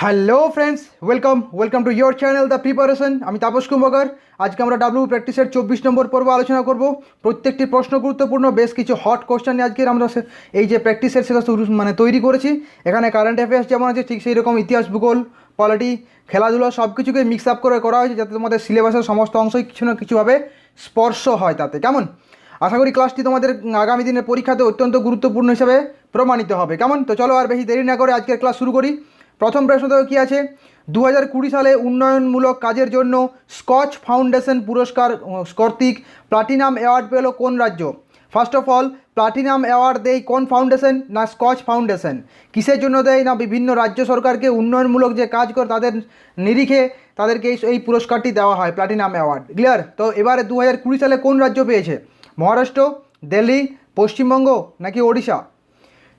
Hello friends, welcome to your channel the preparation. আমি তাপস কুম্ভকার। আজকে আমরা ডাব্লিউ প্র্যাকটিসের 24 নম্বর পর্ব আলোচনা করব। প্রত্যেকটি প্রশ্ন গুরুত্বপূর্ণ, বেশ কিছু হট কোশ্চেন নিয়ে আজকে আমরা এই যে প্র্যাকটিসের সেটা তৈরি করেছি। এখানে কারেন্ট অ্যাফেয়ার্স যেমন আছে, ঠিক সেই রকম ইতিহাস, ভূগোল, পলিটি, খেলাধুলা সব কিছুকে মিক্স আপ করে করা হয়েছে, যাতে তোমাদের সিলেবাসের সমস্ত অংশই কিছু না কিছুভাবে স্পর্শ হয় তাতে। কেমন? আশা করি ক্লাসটি তোমাদের আগামী দিনের পরীক্ষাতে অত্যন্ত গুরুত্বপূর্ণ হিসেবে প্রমাণিত হবে। কেমন? তো চলো আর বেশি দেরি না করে আজকের ক্লাস শুরু করি। প্রথম প্রশ্ন তো কী আছে, 2020 সালে উন্নয়নমূলক কাজের জন্য স্কচ ফাউন্ডেশন পুরস্কার কর্তৃক প্লাটিনাম অ্যাওয়ার্ড পেল কোন রাজ্য? First of all, platinum award দেয় কোন ফাউন্ডেশন? না স্কচ ফাউন্ডেশন। কিসের জন্য দেয়? না বিভিন্ন রাজ্য সরকারকে উন্নয়নমূলক যে কাজ করে তাদের নিরিখে তাদেরকে এই পুরস্কারটি দেওয়া হয়, প্লাটিনাম অ্যাওয়ার্ড। ক্লিয়ার? তো এবারে 2020 সালে কোন রাজ্য পেয়েছে? মহারাষ্ট্র, দিল্লি, পশ্চিমবঙ্গ নাকি ওড়িশা?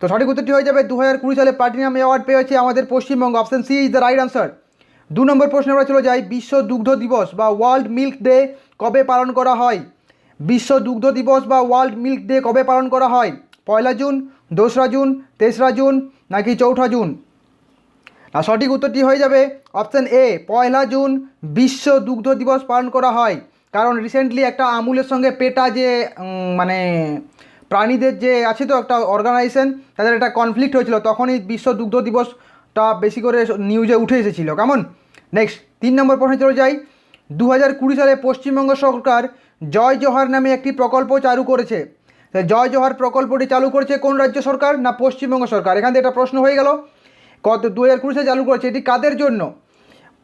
তো সঠিক উত্তরটি হয়ে যাবে 2020 সালে প্লাটিনাম অ্যাওয়ার্ড পেয়েছে আমাদের Paschimbanga. Option C is the right answer. 2 number প্রশ্নে আমরা চলে যাই, বিশ্ব দুগ্ধ দিবস বা ওয়ার্ল্ড মিল্ক ডে কবে পালন করা হয়? বিশ্ব দুগ্ধ দিবস বা ওয়ার্ল্ড মিল্ক ডে কবে পালন করা হয়? 1 জুন, 2 জুন, 3 জুন নাকি 4 জুন? আর সঠিক উত্তরটি হয়ে যাবে অপশান এ, 1 জুন বিশ্ব দুগ্ধ দিবস পালন করা হয়। কারণ রিসেন্টলি একটা আমুলের সঙ্গে পেটা যে মানে প্রাণীদের যে আছে তো একটা অর্গানাইজেশন, তাদের একটা কনফ্লিক্ট হয়েছিল, তখনই বিশ্ব দুগ্ধ দিবসটা বেশি করে নিউজে উঠে এসেছিলো। কেমন? নেক্সট 3 নম্বর প্রশ্নে চলে যাই, 2020 সালে পশ্চিমবঙ্গ সরকার জয় জোহার নামে একটি প্রকল্প চালু করেছে। জয় জোহার প্রকল্পটি চালু করেছে কোন রাজ্য সরকার? না পশ্চিমবঙ্গ সরকার। এখান থেকে একটা প্রশ্ন হয়ে গেল, কত 2020 সালে চালু করেছে, এটি কাদের জন্য?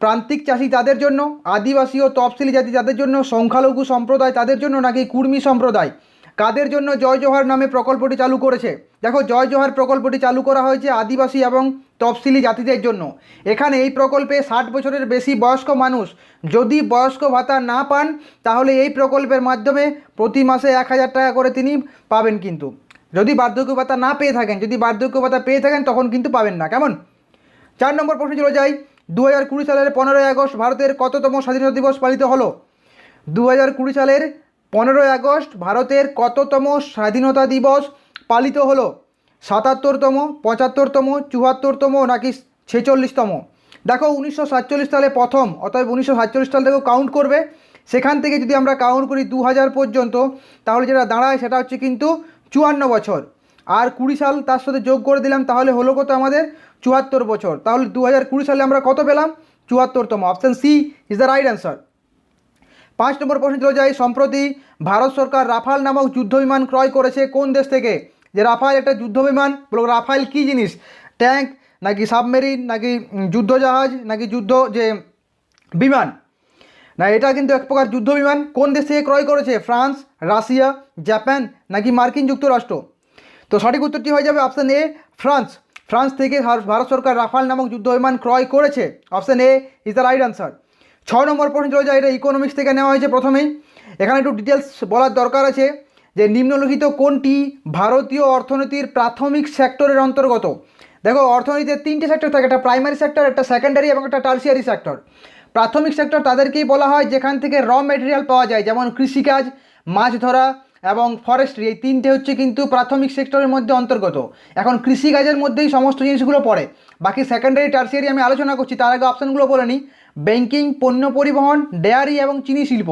প্রান্তিক চাষি তাদের জন্য, আদিবাসী ও তফসিলি জাতি তাদের জন্য, সংখ্যালঘু সম্প্রদায় তাদের জন্য নাকি কুর্মী সম্প্রদায়? কাদের জন্য জয় জোহার নামে প্রকল্পটি চালু করেছে? দেখো, জয় জোহার প্রকল্পটি চালু করা হয়েছে আদিবাসী এবং তফসিলি জাতিদের জন্য। এখানে এই প্রকল্পে 60 বছরের বেশি বয়স্ক মানুষ যদি বয়স্ক ভাতা না পান, তাহলে এই প্রকল্পের মাধ্যমে প্রতি মাসে 1000 টাকা করে তিনি পাবেন। কিন্তু যদি বার্ধক্য ভাতা না পেয়ে থাকেন, যদি বার্ধক্য ভাতা পেয়ে থাকেন তখন কিন্তু পাবেন না। কেমন? 4 নম্বর প্রশ্নে চলে যাই, 2020 সালের 15ই আগস্ট ভারতের কততম স্বাধীনতা দিবস পালিত হলো? 2020 সালের 15ই আগস্ট ভারতের কততম স্বাধীনতা দিবস পালিত হলো? 77তম, 75তম, 74তম নাকি 46তম? দেখো, 1947 সালে প্রথম, অতএব 1947 সাল থেকেও কাউন্ট করবে। সেখান থেকে যদি আমরা কাউন্ট করি 2000 পর্যন্ত, তাহলে যেটা দাঁড়ায় সেটা হচ্ছে কিন্তু 54 বছর। আর 20 সাল তার সাথে যোগ করে দিলাম, তাহলে হলো কত আমাদের? 74 বছর। তাহলে 2020 সালে আমরা কত পেলাম? 74তম। Option C is the right answer. 5 নম্বর প্রশ্নে চলে যাই, সম্প্রতি ভারত সরকার রাফাল নামক যুদ্ধ বিমান ক্রয় করেছে কোন দেশ থেকে? যে রাফাল একটা যুদ্ধ বিমান, বলো রাফাল কী জিনিস? ট্যাঙ্ক নাকি সাবমেরিন নাকি যুদ্ধজাহাজ নাকি যুদ্ধ যে বিমান? না, এটা কিন্তু এক প্রকার যুদ্ধ বিমান। কোন দেশ থেকে ক্রয় করেছে? ফ্রান্স, রাশিয়া, জাপান নাকি মার্কিন যুক্তরাষ্ট্র? তো সঠিক উত্তরটি হয়ে যাবে অপশান এ, ফ্রান্স। ফ্রান্স থেকে ভারত সরকার রাফাল নামক যুদ্ধ বিমান ক্রয় করেছে। Option A is the right answer. 6 নম্বর প্রশ্ন চলে যায়, এটা ইকোনমিক্স থেকে নেওয়া হয়েছে প্রথমেই। এখানে একটু ডিটেলস বলার দরকার আছে যে নিম্নলিখিত কোনটি ভারতীয় অর্থনীতির প্রাথমিক সেক্টরের অন্তর্গত? দেখো, অর্থনীতিতে 3টে সেক্টর থাকে, একটা প্রাইমারি সেক্টর, একটা সেকেন্ডারি এবং একটা টার্সিয়ারি সেক্টর। প্রাথমিক সেক্টর তাদেরকেই বলা হয় যেখান থেকে র মেটেরিয়াল পাওয়া যায়, যেমন কৃষিকাজ, মাছ ধরা এবং ফরেস্ট্রি। এই 3টে হচ্ছে কিন্তু প্রাথমিক সেক্টরের মধ্যে অন্তর্গত। এখন কৃষিকাজের মধ্যেই সমস্ত জিনিসগুলো পড়ে। বাকি সেকেন্ডারি টার্সিয়ারি আমি আলোচনা করছি, তার আগে অপশানগুলো বলে নিই। ব্যাংকিং, পণ্য পরিবহন, ডেয়ারি এবং চিনি শিল্প।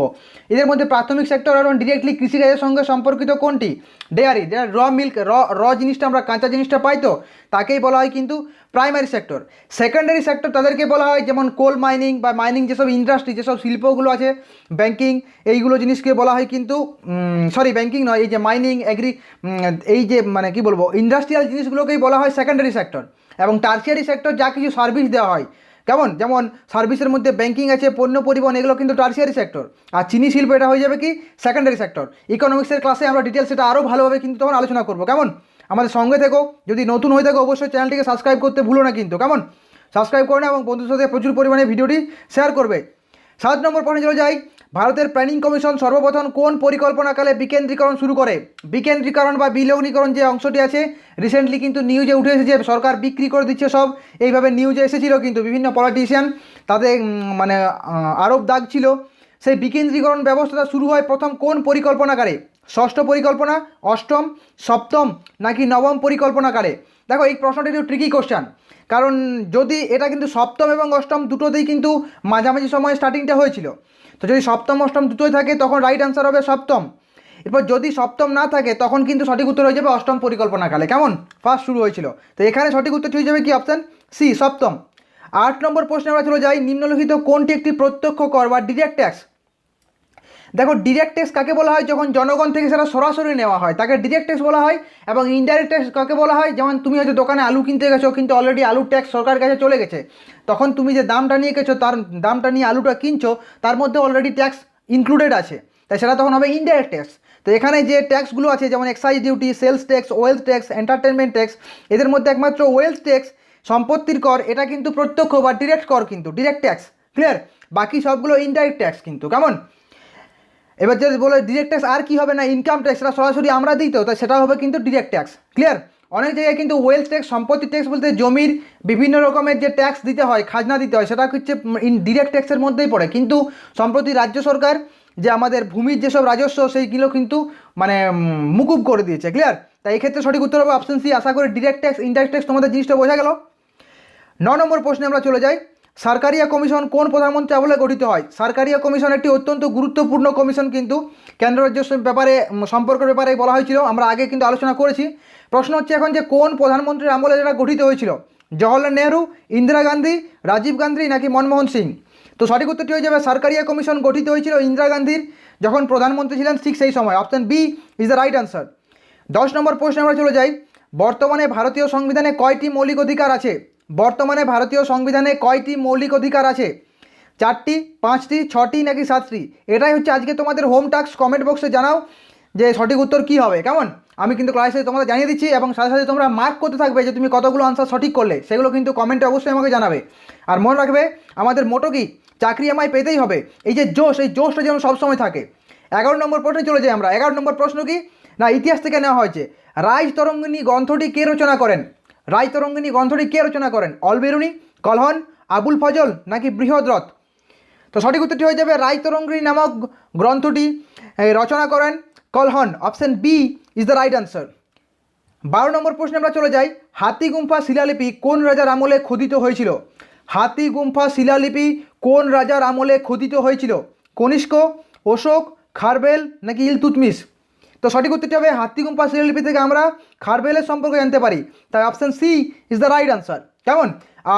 এদের মধ্যে প্রাথমিক সেক্টর এবং ডিরেক্টলি কৃষিকাজের সঙ্গে সম্পর্কিত কোনটি? ডেয়ারি। যেটা র মিল্ক, র জিনিসটা আমরা কাঁচা জিনিসটা পাই, তো তাকেই বলা হয় কিন্তু প্রাইমারি সেক্টর। সেকেন্ডারি সেক্টর তাদেরকে বলা হয় যেমন কোল মাইনিং বা মাইনিং যেসব ইন্ডাস্ট্রি, যেসব শিল্পগুলো আছে, ব্যাংকিং, এইগুলো জিনিসকে বলা হয় কিন্তু সরি ব্যাংকিং নয়, এই যে মাইনিং, এই যে মানে কি বলবো, ইন্ডাস্ট্রিয়াল জিনিসগুলোকেই বলা হয় সেকেন্ডারি সেক্টর। এবং টার্সিয়ারি সেক্টর যা কিছু সার্ভিস দেওয়া হয়, কেমন, যেমন সার্ভিসের মধ্যে ব্যাংকিং আছে, পণ্য পরিবহন, এগুলো কিন্তু টার্সিয়ারি সেক্টর। আর চিনি শিল্প এটা হয়ে যাবে কি সেকেন্ডারি সেক্টর। ইকোনমিক্সের ক্লাসে আমরা ডিটেলস এটা আরও ভালোভাবে কিন্তু তখন আলোচনা করবো। কেমন? আমাদের সঙ্গে থেকো। যদি নতুন হয়ে থাকো অবশ্যই চ্যানেলটিকে সাবস্ক্রাইব করতে ভুলো না কিন্তু। কেমন? সাবস্ক্রাইব করে না এবং বন্ধুদের সাথে প্রচুর পরিমাণে ভিডিওটি শেয়ার করবে। 7 নম্বর প্রশ্নে চলে যাই, ভারতের প্ল্যানিং কমিশন সর্বপ্রথম কোন পরিকল্পনাকালে বিকেন্দ্রীকরণ শুরু করে? বিকেন্দ্রীকরণ বা বিলগ্নীকরণ যে অংশটি আছে, রিসেন্টলি কিন্তু নিউজে উঠে এসেছে, সরকার বিক্রি করে দিচ্ছে সব, এইভাবে নিউজে এসেছিলো কিন্তু বিভিন্ন পলিটিশিয়ান তাদের মানে আরোপ দাগ ছিল। সেই বিকেন্দ্রীকরণ ব্যবস্থাটা শুরু হয় প্রথম কোন পরিকল্পনাকালে? ষষ্ঠ পরিকল্পনা, অষ্টম, সপ্তম নাকি নবম পরিকল্পনাকালে? দেখো এই প্রশ্নটা একটু ট্রিকি কোশ্চেন, কারণ যদি এটা কিন্তু সপ্তম এবং অষ্টম দুটোতেই কিন্তু মাঝামাঝি সময়ে স্টার্টিংটা হয়েছিল। তো যদি সপ্তম অষ্টম দুটোই থাকে তখন রাইট অ্যান্সার হবে সপ্তম। এরপর যদি সপ্তম না থাকে তখন কিন্তু সঠিক উত্তর হয়ে যাবে অষ্টম পরিকল্পনাকালে, কেমন ফার্স্ট শুরু হয়েছিল। তো এখানে সঠিক উত্তরটি হয়ে যাবে কি অপশান সি সপ্তম। 8 নম্বর প্রশ্নে আমরা চলে যাই, নিম্নলিখিত কোনটি একটি প্রত্যক্ষ কর বা ডিরেক্ট ট্যাক্স। দেখো ডিরেক্ট ট্যাক্স কাকে বলা হয়, যখন জনগণ থেকে সেটা সরাসরি নেওয়া হয় তাকে ডিরেক্ট ট্যাক্স বলা হয়। এবং ইনডাইরেক্ট ট্যাক্স কাকে বলা হয়, যেমন তুমি হয়তো দোকানে আলু কিনতে গেছো কিন্তু অলরেডি আলুর ট্যাক্স সরকারের কাছে চলে গেছে, তখন তুমি যে দামটা নিয়ে গেছো তার দামটা নিয়ে আলুটা কিনছো তার মধ্যে অলরেডি ট্যাক্স ইনক্লুডেড আছে, তাই সেটা তখন হবে ইনডাইরেক্ট ট্যাক্স। তো এখানে যে ট্যাক্সগুলো আছে যেমন excise duty, sales tax, wealth tax, entertainment tax, এদের মধ্যে একমাত্র ওয়েলথ ট্যাক্স সম্পত্তির কর এটা কিন্তু প্রত্যক্ষ বা ডিরেক্ট কর, কিন্তু ডিরেক্ট ট্যাক্স, ক্লিয়ার। বাকি সবগুলো ইনডাইরেক্ট ট্যাক্স কিন্তু, কেমন। এবার যদি বলে ডিরেক্ট ট্যাক্স আর কি হবে না ইনকাম ট্যাক্স, সেটা সরাসরি আমরা দিই, তো তাই সেটা হবে কিন্তু ডিরেক্ট ট্যাক্স, ক্লিয়ার। অনেক জায়গায় কিন্তু ওয়েলথ ট্যাক্স, সম্পত্তি ট্যাক্স বলতে জমির বিভিন্ন রকমের যে ট্যাক্স দিতে হয়, খাজনা দিতে হয়, সেটা হচ্ছে ডিরেক্ট ট্যাক্সের মধ্যেই পড়ে। কিন্তু সম্প্রতি রাজ্য সরকার যে আমাদের ভূমির যেসব রাজস্ব সেইগুলো কিন্তু মানে মুকুব করে দিয়েছে, ক্লিয়ার। তাই এই ক্ষেত্রে সঠিক উত্তর হবে অপশন সি। আশা করি ডিরেক্ট ট্যাক্স ইনডাইরেক্ট ট্যাক্স তোমাদের জিনিসটা বোঝা গেল। 9 নম্বর প্রশ্নে আমরা চলে যাই, সরকারিয়া কমিশন কোন প্রধানমন্ত্রী আমলে গঠিত হয়। সরকারিয়া কমিশন একটি অত্যন্ত গুরুত্বপূর্ণ কমিশন, কিন্তু কেন্দ্র রাজ্য ব্যাপারে সম্পর্কের ব্যাপারে বলা হয়েছিল, আমরা আগে কিন্তু আলোচনা করেছি। প্রশ্ন হচ্ছে এখন যে কোন প্রধানমন্ত্রীর আমলে এটা গঠিত হয়েছিল, জওহরলাল নেহরু, ইন্দিরা গান্ধী, রাজীব গান্ধী নাকি মনমোহন সিং। তো সঠিক উত্তরটি হয়ে যাবে সরকারিয়া কমিশন গঠিত হয়েছিল ইন্দিরা গান্ধীর যখন প্রধানমন্ত্রী ছিলেন ঠিক সেই সময়, option B is the right answer. 10 number প্রশ্নে আমরা চলে যাই, বর্তমানে ভারতীয় সংবিধানে কয়টি মৌলিক অধিকার আছে। বর্তমানে ভারতীয় সংবিধানে কয়টি মৌলিক অধিকার আছে, 4টি, 5টি, 6টি নাকি 7টি। এটাই হচ্ছে আজকে তোমাদের হোম টাস্ক, কমেন্ট বক্সে জানাও যে সঠিক উত্তর কী হবে, কেমন। আমি কিন্তু ক্লাসে তোমাদের জানিয়ে দিচ্ছি এবং সাথে সাথে তোমরা মার্ক করতে থাকবে যে তুমি কতগুলো আনসার সঠিক করলে, সেগুলো কিন্তু কমেন্টে অবশ্যই আমাকে জানাবে। আর মনে রাখবে আমাদের মোটো কি, চাকরি আমায় পেতেই হবে, এই যে জোশ, এই জোশটা যেন সবসময় থাকে। 11 নম্বর প্রশ্নে চলে যাই আমরা। 11 নম্বর প্রশ্ন কি না ইতিহাস থেকে নেওয়া হয়েছে, রাজতরঙ্গিনী গ্রন্থটি কে রচনা করেন। রাজতরঙ্গিনী গ্রন্থটি কে রচনা করেন, অলবেরুনি, কলহন, আবুল ফজল নাকি বৃহদ্রথ। তো সঠিক উত্তরটি হয়ে যাবে রাজতরঙ্গিনী নামক গ্রন্থটি রচনা করেন Kalhana, option B is the right answer. 12 number প্রশ্নে আমরা চলে যাই, হাতিগুম্ফা শিলালিপি কোন রাজার আমলে খোদিত হয়েছিল। হাতিগুম্ফা শিলালিপি কোন রাজার আমলে খোদিত হয়েছিল, কনিষ্ক, অশোক, খারবেল নাকি ইলতুৎমিশ। তো সঠিক উত্তরটি হবে হাতিগুম্ফা শিলালিপি থেকে আমরা খারবেলের সম্পর্কে জানতে পারি, তাই option C is the right answer, কেমন।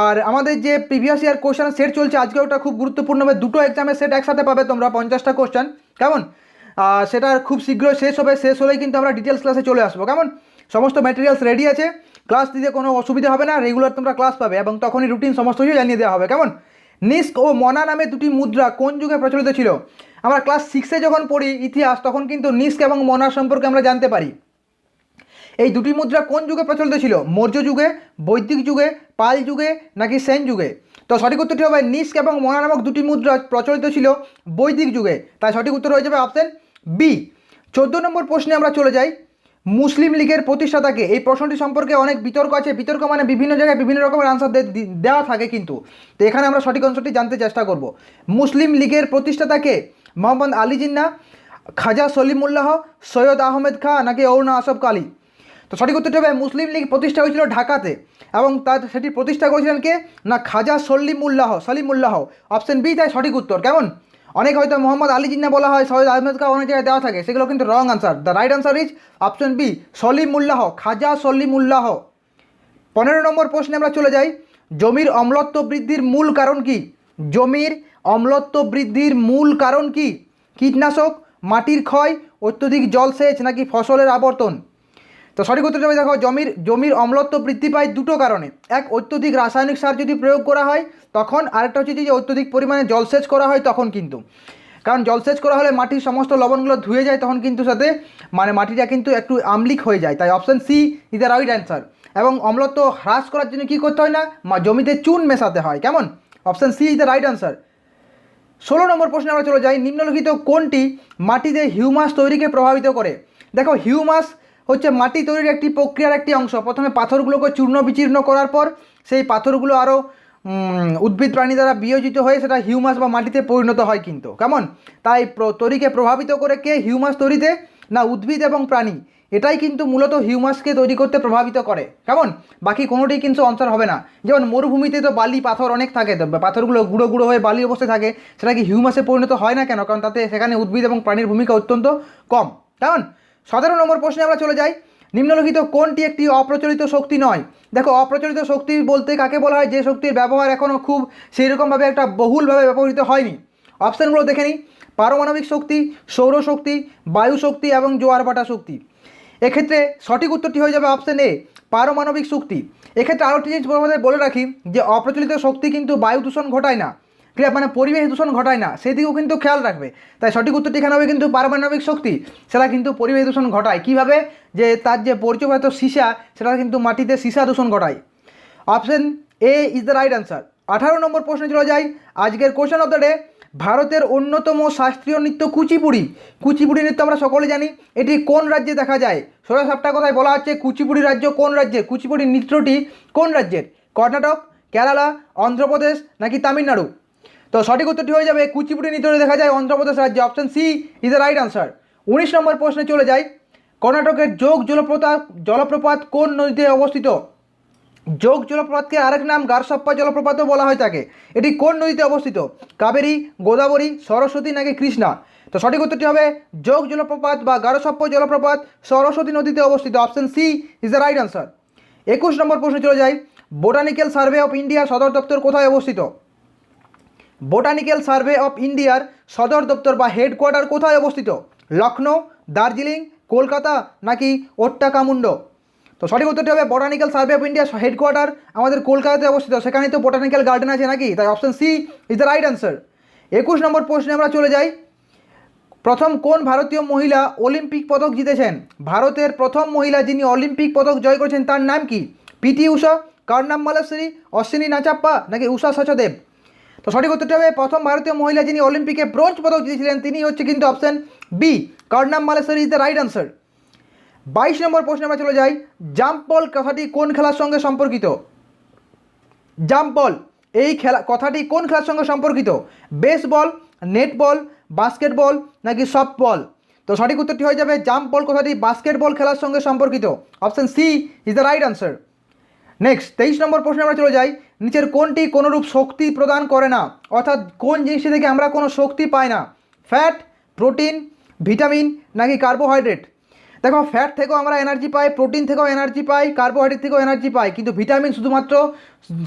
আর আমাদের যে প্রিভিয়াস ইয়ার কোশ্চেন সেট চলছে আজকে, ওটা খুব গুরুত্বপূর্ণ হবে, দুটো এক্সামের সেট একসাথে পাবে তোমরা 50টা কোশ্চেন, কেমন। সেটা খুব শীঘ্রই শেষ হবে, শেষ হলেই কিন্তু আমরা ডিটেলস ক্লাসে চলে আসবো, কেমন। সমস্ত ম্যাটেরিয়ালস রেডি আছে, ক্লাস দিতে কোনো অসুবিধা হবে না, রেগুলার তোমরা ক্লাস পাবে এবং তখনই রুটিন সমস্ত কিছু জানিয়ে দেওয়া হবে, কেমন। নিস্ক ও মনা নামে দুটি মুদ্রা কোন যুগে প্রচলিত ছিল। আমরা ক্লাস 6-এ যখন পড়ি ইতিহাস তখন কিন্তু নিস্ক এবং মনার সম্পর্কে আমরা জানতে পারি। এই দুটি মুদ্রা কোন যুগে প্রচলিত ছিল, মৌর্য যুগে, বৈদিক যুগে, পাল যুগে নাকি সেন যুগে। তো সঠিক উত্তরটি হবে নিস্ক এবং মনা নামক দুটি মুদ্রা প্রচলিত ছিল বৈদিক যুগে, তাই সঠিক উত্তর হয়ে যাবে অপশন বি। 14 নম্বর প্রশ্নে আমরা চলে যাই, মুসলিম লীগের প্রতিষ্ঠাতাকে। এই প্রশ্নটি সম্পর্কে অনেক বিতর্ক আছে, বিতর্ক মানে বিভিন্ন জায়গায় বিভিন্ন রকমের আনসার দেওয়া থাকে, কিন্তু তো এখানে আমরা সঠিক অংশটি জানতে চেষ্টা করব। মুসলিম লীগের প্রতিষ্ঠাতাকে, মোহাম্মদ আলী জিন্নাহ, খাজা সলিমুল্লাহ, সৈয়দ আহমেদ খাঁ নাকি অরুণা আসফ আলী। তো সঠিক উত্তরটি হবে মুসলিম লীগ প্রতিষ্ঠা হয়েছিল ঢাকাতে এবং সেটি প্রতিষ্ঠা করেছিলেন কে না খাজা সলিমুল্লাহ, অপশন বি তাই সঠিক উত্তর, কেমন। অনেক হয়তো মোহাম্মদ আলী জিন্নাহ বলা হয়, সৈয়দ আহমেদ খাঁ অনেক জায়গায় দেওয়া থাকে, সেগুলো কিন্তু wrong answer. The right answer is option B Salimullah, Khwaja Salimullah. 15 নম্বর প্রশ্নে আমরা চলে যাই, জমির অম্লত্ব বৃদ্ধির মূল কারণ কি। জমির অম্লত্ব বৃদ্ধির মূল কারণ কি, কীটনাশক, মাটির ক্ষয়, অত্যধিক জলসেচ নাকি ফসলের আবর্তন। তো সঠিক উত্তরটা হবে দেখো জমির অম্লত্ব বৃদ্ধি পায় দুটো কারণে, এক অত্যধিক রাসায়নিক সার যদি প্রয়োগ করা হয় তখন, আরেকটা হচ্ছে যে অত্যধিক পরিমাণে জলসেচ করা হয় তখন কিন্তু। কারণ জলসেচ করা হলে মাটির সমস্ত লবণগুলো ধুয়ে যায়, তখন কিন্তু সাথে মানে মাটিটা কিন্তু একটু আম্লিক হয়ে যায়, তাই option C is the right answer. এবং অম্লত্ব হ্রাস করার জন্য কী করতে হয় না, জমিতে চুন মেশাতে হয়, কেমন। Option C is the right answer. 16 number প্রশ্নে আমরা চলে যাই, নিম্নলিখিত কোনটি মাটিতে হিউমাস তৈরিকে প্রভাবিত করে। দেখো হিউমাস হচ্ছে মাটি তৈরির একটি প্রক্রিয়ার একটি অংশ। প্রথমে পাথরগুলোকে চূর্ণ বিচীর্ণ করার পর সেই পাথরগুলো আরও উদ্ভিদ প্রাণী দ্বারা বিয়োজিত হয়ে সেটা হিউমাস বা মাটিতে পরিণত হয় কিন্তু, কেমন। তাই তৈরিকে প্রভাবিত করে কে হিউমাস তৈরিতে, না উদ্ভিদ এবং প্রাণী, এটাই কিন্তু মূলত হিউমাসকে তৈরি করতে প্রভাবিত করে। কেমন? বাকি কোনোটাই কিন্তু আনসার হবে না। যেমন মরুভূমিতে তো বালি পাথর অনেক থাকে, তো পাথরগুলো গুঁড়ো গুঁড়ো হয়ে বালি অবস্থায় থাকে, সেটা কি হিউমাসে পরিণত হয় না কেন? কারণ তাতে সেখানে উদ্ভিদ এবং প্রাণীর ভূমিকা অত্যন্ত কম। কেমন? 17 নম্বর প্রশ্নে আমরা চলে যাই। নিম্নলিখিত কোনটি একটি অপ্রচলিত শক্তি নয়? দেখো, অপ্রচলিত শক্তি বলতে কাকে বলা হয়? যে শক্তির ব্যবহার এখনও খুব সেইরকমভাবে একটা বহুলভাবে ব্যবহৃত হয়নি। অপশানগুলো দেখে নিই। পারমাণবিক শক্তি, সৌরশক্তি, বায়ু শক্তি এবং জোয়ার ভাটা শক্তি। এক্ষেত্রে সঠিক উত্তরটি হয়ে যাবে অপশান এ, পারমাণবিক শক্তি। এক্ষেত্রে আরও একটি জিনিস বলে রাখি যে অপ্রচলিত শক্তি কিন্তু বায়ু দূষণ ঘটায় না, ক্লিয়ার? মানে পরিবেশ দূষণ ঘটায় না, সেদিকেও কিন্তু খেয়াল রাখবে। তাই সঠিক উত্তরটি এখানে হবে কিন্তু পারমাণবিক শক্তি। সেটা কিন্তু পরিবেশ দূষণ ঘটায়। কীভাবে? যে তার যে পরিচয়গত সীসা, সেটা কিন্তু মাটিতে সীসা দূষণ ঘটায়। Option A is the right answer. 18 নম্বর প্রশ্নে চলে যাই। আজকের কোশ্চেন অফ দ্য ডে, ভারতের অন্যতম শাস্ত্রীয় নৃত্য কুচিপুড়ি। কুচিপুড়ি নৃত্য আমরা সকলে জানি, এটি কোন রাজ্যে দেখা যায়? সোজা সাপটা কথায় বলা হচ্ছে কুচিপুড়ি রাজ্য কোন রাজ্যের? কুচিপুড়ি নৃত্যটি কোন রাজ্যের? কর্ণাটক, কেরালা, অন্ধ্রপ্রদেশ নাকি তামিলনাড়ু? তো সঠিক উত্তরটি হয়ে যাবে কুচিপুড়ি নৃত্যটি দেখা যায় অন্ধ্রপ্রদেশ রাজ্যে। Option C is the right answer. 19 number প্রশ্নে চলে যাই। কর্ণাটকের যোগ জলপ্রপাত কোন নদীতে অবস্থিত? যোগ জলপ্রপাতকে আরেক নাম গারসপ্পা জলপ্রপাতও বলা হয় থাকে। এটি কোন নদীতে অবস্থিত? কাবেরী, গোদাবরী, সরস্বতী নাকি কৃষ্ণা? তো সঠিক উত্তরটি হবে যোগ জলপ্রপাত বা গারসপ্পা জলপ্রপাত সরস্বতী নদীতে অবস্থিত। Option C is the right answer. 21 number প্রশ্নে চলে যাই। বোটানিক্যাল সার্ভে অফ ইন্ডিয়ার সদর দপ্তর কোথায় অবস্থিত? বোটানিক্যাল সার্ভে অফ ইন্ডিয়ার সদর দপ্তর বা হেডকোয়ার্টার কোথায় অবস্থিত? লখনৌ, দার্জিলিং, কলকাতা নাকি ওট্টাকামুন্ড? তো সঠিক উত্তরটি হবে বোটানিক্যাল সার্ভে অফ ইন্ডিয়ার হেডকোয়ার্টার আমাদের কলকাতাতে অবস্থিত। সেখানে তো বোটানিক্যাল গার্ডেন আছে নাকি? তাই option C is the right answer. 21 number প্রশ্নে আমরা চলে যাই। প্রথম কোন ভারতীয় মহিলা অলিম্পিক পদক জিতেছেন? ভারতের প্রথম মহিলা যিনি অলিম্পিক পদক জয় করেছেন তার নাম কি? পিটি উষা, কর্ণাম মালেশ্বরী, অশ্বিনী নাচাপ্পা নাকি উষা সচদেব? তো সঠিক উত্তরটি হবে প্রথম ভারতীয় মহিলা যিনি অলিম্পিকে ব্রোঞ্জ পদক জিতেছিলেন তিনি হচ্ছে কিন্তু option B, Karnam Malleswari is the right answer. 22 নম্বর প্রশ্নে আমরা চলে যাই। জাম্প বল কথাটি কোন খেলার সঙ্গে সম্পর্কিত? জাম্প বল এই কথাটি কোন খেলার সঙ্গে সম্পর্কিত? বেসবল, নেটবল, বাস্কেটবল নাকি সফটবল? তো সঠিক উত্তরটি হয়ে যাবে জাম্প বল কথাটি বাস্কেটবল খেলার সঙ্গে সম্পর্কিত। Option C is the right answer. Next 23 number প্রশ্নে আমরা চলে যাই। নিচের কোনটি কোনোরূপ শক্তি প্রদান করে না? অর্থাৎ কোন জিনিসটি থেকে আমরা কোনো শক্তি পাই না? ফ্যাট, প্রোটিন, ভিটামিন নাকি কার্বোহাইড্রেট? দেখো, ফ্যাট থেকেও আমরা এনার্জি পাই, প্রোটিন থেকেও এনার্জি পাই, কার্বোহাইড্রেট থেকেও এনার্জি পাই, কিন্তু ভিটামিন শুধুমাত্র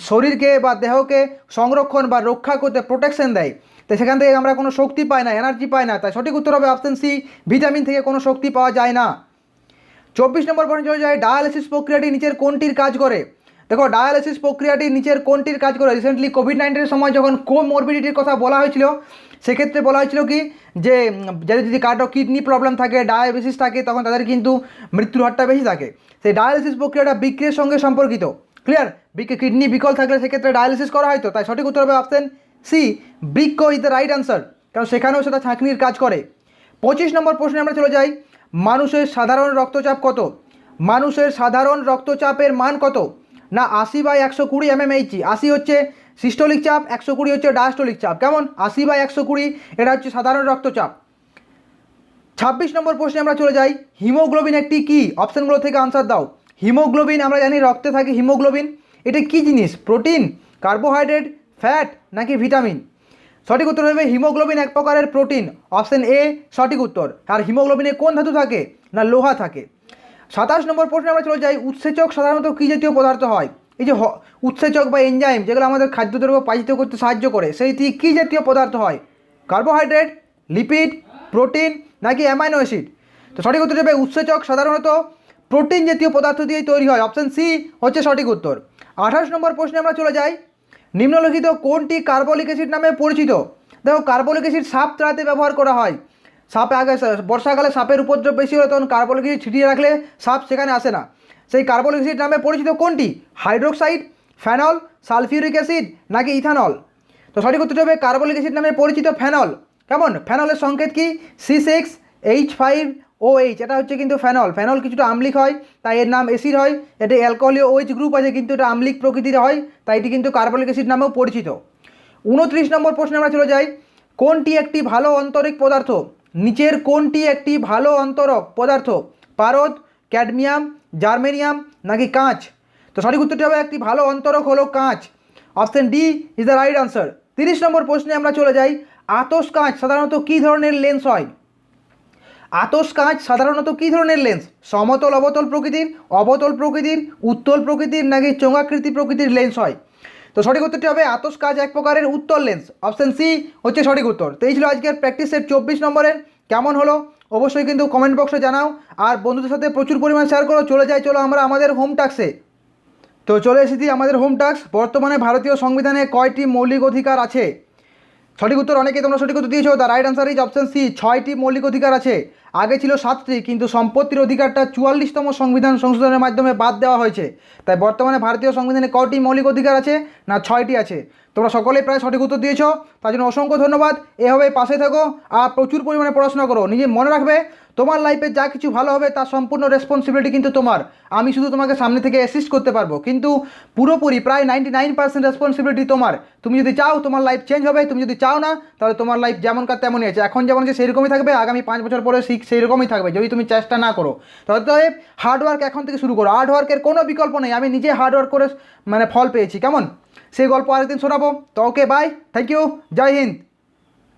শরীরকে বা দেহকে সংরক্ষণ বা রক্ষা করতে প্রোটেকশন দেয়। তাই সেখান থেকে আমরা কোনো শক্তি পাই না, এনার্জি পাই না। তাই সঠিক উত্তর হবে অপশন সি, ভিটামিন থেকে কোনো শক্তি পাওয়া যায় না। 24 নম্বর প্রশ্নে চলে যায়। ডায়ালিসিস প্রক্রিয়াটি নিচের কোনটির কাজ করে? দেখো, ডায়ালিসিস প্রক্রিয়াটি নিচের কোনটির কাজ করে? রিসেন্টলি কোভিড-19 সময় যখন কোমরবিডিটির কথা বলা হয়েছিল, সেক্ষেত্রে বলা হয়েছিল কি যে যাদের যদি কারো কিডনি প্রবলেম থাকে, ডায়াবেটিস থাকে, তখন তাদের কিন্তু মৃত্যুর হারটা বেশি থাকে। সেই ডায়ালিসিস প্রক্রিয়াটা বৃক্কের সঙ্গে সম্পর্কিত। ক্লিয়ার? কিডনি বিকল থাকলে সেক্ষেত্রে ডায়ালিসিস করা হয়। তো তাই সঠিক উত্তর হবে অপশন সি, বৃক্ক ইজ দ্য রাইট আনসার, কারণ সেখানেও সেটা ছাঁকনির কাজ করে। 25 নম্বর প্রশ্নে আমরা চলে যাই। মানুষের সাধারণ রক্তচাপ কত? মানুষের সাধারণ রক্তচাপের মান কত? না 80/120 mmHg। 80 হচ্ছে সিস্টোলিক চাপ, 120 হচ্ছে ডায়াস্টোলিক চাপ। কেমন? 80/120 এটা হচ্ছে সাধারণ রক্তচাপ। 26 নম্বর প্রশ্নে আমরা চলে যাই। হিমোগ্লোবিন একটি কি? অপশানগুলো থেকে আনসার দাও। হিমোগ্লোবিন আমরা জানি রক্তে থাকে হিমোগ্লোবিন। এটা কি জিনিস? প্রোটিন, কার্বোহাইড্রেট, ফ্যাট নাকি ভিটামিন? সঠিক উত্তর হবে হিমোগ্লোবিন এক প্রকারের প্রোটিন। অপশন এ সঠিক উত্তর। আর হিমোগ্লোবিনে কোন ধাতু থাকে? না লোহা থাকে। 27 নম্বর প্রশ্নে আমরা চলে যাই। উৎসেচক সাধারণত কী জাতীয় পদার্থ হয়? এই যে উৎসেচক বা এনজাইম যেগুলো আমাদের খাদ্যদ্রব্য পাচিত করতে সাহায্য করে, সেইটি কী জাতীয় পদার্থ হয়? কার্বোহাইড্রেট, লিপিড, প্রোটিন নাকি অ্যামাইনো অ্যাসিড? তো সঠিক উত্তর হবে উৎসেচক সাধারণত প্রোটিন জাতীয় পদার্থ দিয়েই তৈরি হয়। অপশন সি হচ্ছে সঠিক উত্তর। 28 নম্বর প্রশ্নে আমরা চলে যাই। নিম্নলিখিত কোনটি কার্বলিক অ্যাসিড নামে পরিচিত? দেখো, কার্বলিক অ্যাসিড সাপ তাড়াতে ব্যবহার করা হয়। সাপে আগে বর্ষাকালে সাপের উপদ্রব বেশি হলে তখন কার্বলিক অ্যাসিড ছিটিয়ে রাখলে সাপ সেখানে আসে না। সেই কার্বলিক অ্যাসিড নামে পরিচিত কোনটি? হাইড্রোক্সাইড, ফেনল, সালফিউরিক অ্যাসিড নাকি ইথানল? তো সঠিক উত্তর হবে কার্বলিক অ্যাসিড নামে পরিচিত ফেনল। কেমন? ফেনলের সংকেত কি? C6H5OH। এটা হচ্ছে কিন্তু ফেনল। ফেনল কিছুটা আম্লিক হয়, তাই এর নাম অ্যাসিড হয়। এটা অ্যালকোহলীয় OH গ্রুপ আছে, কিন্তু এটা আম্লিক প্রকৃতির হয়, তাই এটি কিন্তু কার্বলিক অ্যাসিড নামেও পরিচিত। 29 নম্বর প্রশ্নে আমরা চলে যাই। কোনটি একটি ভালো অন্তরিক পদার্থ? নিচের কোনটি একটি ভালো অন্তরক পদার্থ? পারদ, ক্যাডমিয়াম, জার্মেনিয়াম নাকি কাঁচ? তো সঠিক উত্তরটি হবে একটি ভালো অন্তরক হলো কাঁচ। Option D is the right answer. 30 নম্বর প্রশ্নে আমরা চলে যাই। আতশ কাঁচ সাধারণত কী ধরনের লেন্স হয়? আতশ কাঁচ সাধারণত কী ধরনের লেন্স? সমতল অবতল প্রকৃতির, অবতল প্রকৃতির, উত্তল প্রকৃতির নাকি চোঙাকৃতি প্রকৃতির লেন্স হয়? তো সঠিক উত্তরটি হবে আতশ কাঁচ এক প্রকারের উত্তল লেন্স। অপশন সি হচ্ছে সঠিক উত্তর। তো এই ছিল আজকের প্র্যাকটিস সেট 24 নম্বরের। কেমন হলো অবশ্যই কিন্তু কমেন্ট বক্সে জানাও, আর বন্ধুদের সাথে প্রচুর পরিমাণ শেয়ার করো। চলো আমরা আমাদের হোম টাস্কে। তো চলে এসেছি আমাদের হোম টাস্ক। বর্তমানে ভারতীয় সংবিধানে কয়টি মৌলিক অধিকার আছে? সঠিক উত্তর অনেকেই তোমরা সঠিক উত্তর দিয়েছো। The right answer is option C, 6টি মৌলিক অধিকার আছে। আগে ছিল 7টি, কিন্তু সম্পত্তির অধিকারটা 44তম সংবিধান সংশোধনের মাধ্যমে বাদ দেওয়া হয়েছে। তাই বর্তমানে ভারতীয় সংবিধানে কয়টি মৌলিক অধিকার আছে? না 6টি আছে। তোমরা সকলেই প্রায় সঠিক উত্তর দিয়েছো, তার জন্য অসংখ্য ধন্যবাদ। এভাবে পাশে থাকো আর প্রচুর পরিমাণে পড়াশোনা করো। নিজে মনে রাখবে, তোমার লাইফে যা কিছু ভালো হবে তার সম্পূর্ণ রেসপন্সিবিলিটি কিন্তু তোমার। আমি শুধু তোমাকে সামনে থেকে অ্যাসিস্ট করতে পারবো, কিন্তু পুরোপুরি প্রায় 99% রেসপন্সিবিলিটি তোমার। তুমি যদি চাও তোমার লাইফ চেঞ্জ হবে, তুমি যদি চাও না তাহলে তোমার লাইফ যেমনকার তেমনই আছে। এখন যেমন আছে সেইরকমই থাকবে, আগামী 5 বছর পরে সেইরকমই থাকবে যদি তুমি চেষ্টা না করো। তাহলে হার্ডওয়ার্ক এখন থেকে শুরু করো। হার্ডওয়ার্কের কোনো বিকল্প নেই। আমি নিজে হার্ডওয়ার্ক করে ফল পেয়েছি। কেমন সেই গল্প আরেকদিন শোনাবো। তো ওকে, বাই, থ্যাংক ইউ, জয় হিন্দ।